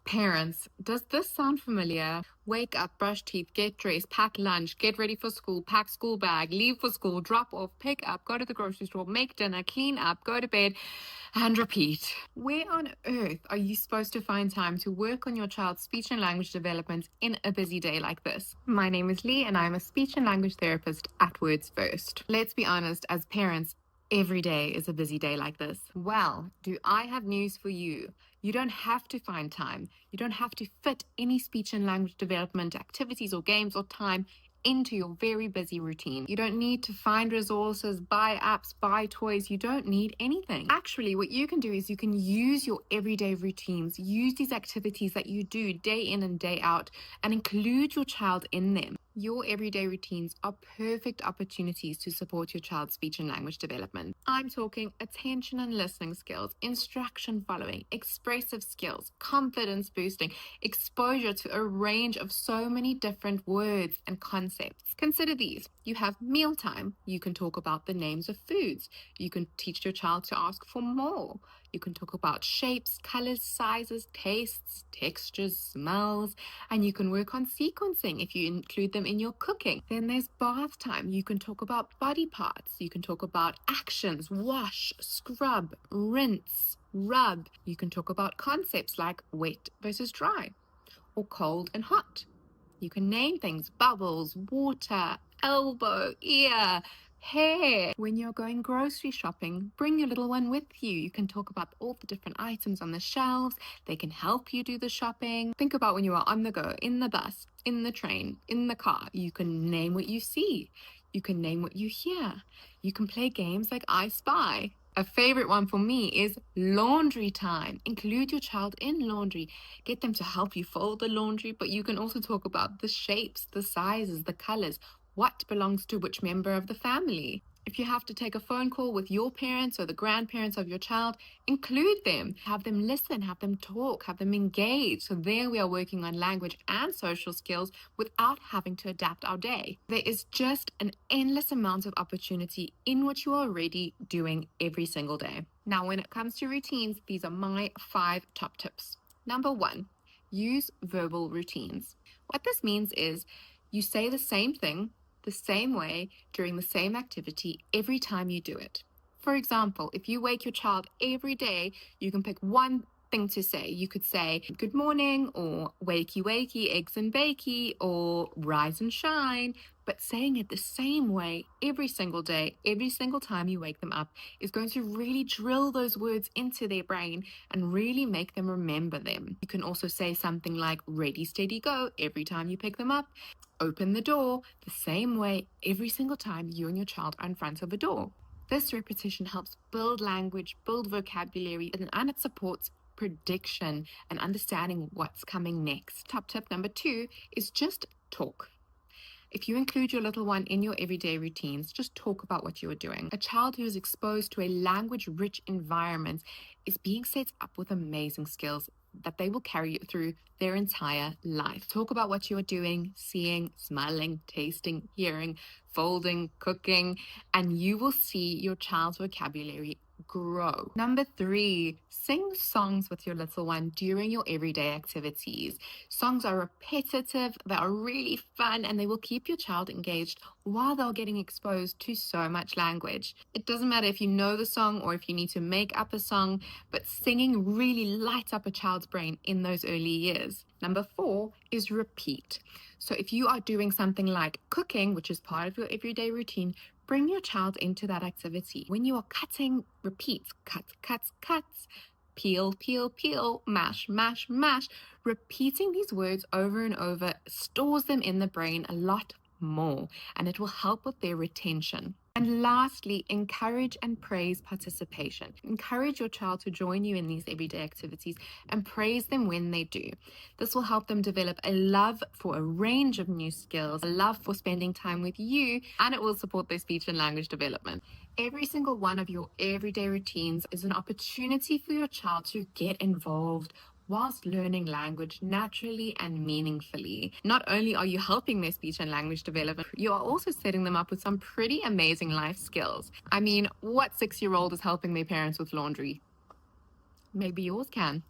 Parents, does this sound familiar? Wake up, brush teeth, get dressed, pack lunch, get ready for school, pack school bag, leave for school, drop off, pick up, go to the grocery store, make dinner, clean up, go to bed, and repeat. Where on earth are you supposed to find time to work on your child's speech and language development in a busy day like this? My name is Lee, and I'm a speech and language therapist at Words First. Let's be honest, as parents, every day is a busy day like this. Well, do I have news for you? You don't have to find time. You don't have to fit any speech and language development activities or games or time into your very busy routine. You don't need to find resources, buy apps, buy toys. You don't need anything. Actually, what you can do is you can use your everyday routines, use these activities that you do day in and day out, and include your child in them. Your everyday routines are perfect opportunities to support your child's speech and language development. I'm talking attention and listening skills, instruction following, expressive skills, confidence boosting, exposure to a range of so many different words and concepts. Consider these. You have mealtime. You can talk about the names of foods. You can teach your child to ask for more. You can talk about shapes, colors, sizes, tastes, textures, smells, and you can work on sequencing if you include them in your cooking. Then there's bath time. You can talk about body parts. You can talk about actions, wash, scrub, rinse, rub. You can talk about concepts like wet versus dry or cold and hot. You can name things: bubbles, water, elbow, ear, hair. When you're going grocery shopping, bring your little one with you. You can talk about all the different items on the shelves. They can help you do the shopping. Think about when you are on the go, in the bus, in the train, in the car. You can name what you see. You can name what you hear. You can play games like I Spy. A favorite one for me is laundry time. Include your child in laundry. Get them to help you fold the laundry, but you can also talk about the shapes, the sizes, the colors, what belongs to which member of the family. If you have to take a phone call with your parents or the grandparents of your child, include them. Have them listen, have them talk, have them engage. So there we are working on language and social skills without having to adapt our day. There is just an endless amount of opportunity in what you are already doing every single day. Now, when it comes to routines, these are my 5 top tips. Number 1, use verbal routines. What this means is you say the same thing the same way during the same activity every time you do it. For example, if you wake your child every day, you can pick one thing to say. You could say good morning, or wakey wakey, eggs and bakey, or rise and shine. But saying it the same way every single day, every single time you wake them up, is going to really drill those words into their brain and really make them remember them. You can also say something like ready, steady, go every time you pick them up. Open the door the same way every single time you and your child are in front of a door. This repetition helps build language, build vocabulary, and it supports prediction and understanding what's coming next. Top tip number 2 is just talk. If you include your little one in your everyday routines, just talk about what you are doing. A child who is exposed to a language-rich environment is being set up with amazing skills that they will carry through their entire life. Talk about what you are doing, seeing, smelling, tasting, hearing, folding, cooking, and you will see your child's vocabulary grow. Number 3, sing songs with your little one during your everyday activities. Songs are repetitive, they are really fun, and they will keep your child engaged while they're getting exposed to so much language. It doesn't matter if you know the song or if you need to make up a song, but singing really lights up a child's brain in those early years. Number 4 is repeat. So if you are doing something like cooking, which is part of your everyday routine, bring your child into that activity. When you are cutting, repeat. Cut, cuts, cuts. Peel, peel, peel. Mash, mash, mash. Repeating these words over and over stores them in the brain a lot more, and it will help with their retention. And lastly, encourage and praise participation. Encourage your child to join you in these everyday activities and praise them when they do. This will help them develop a love for a range of new skills, a love for spending time with you, and it will support their speech and language development. Every single one of your everyday routines is an opportunity for your child to get involved whilst learning language naturally and meaningfully. Not only are you helping their speech and language development, you are also setting them up with some pretty amazing life skills. I mean, what 6-year-old is helping their parents with laundry? Maybe yours can.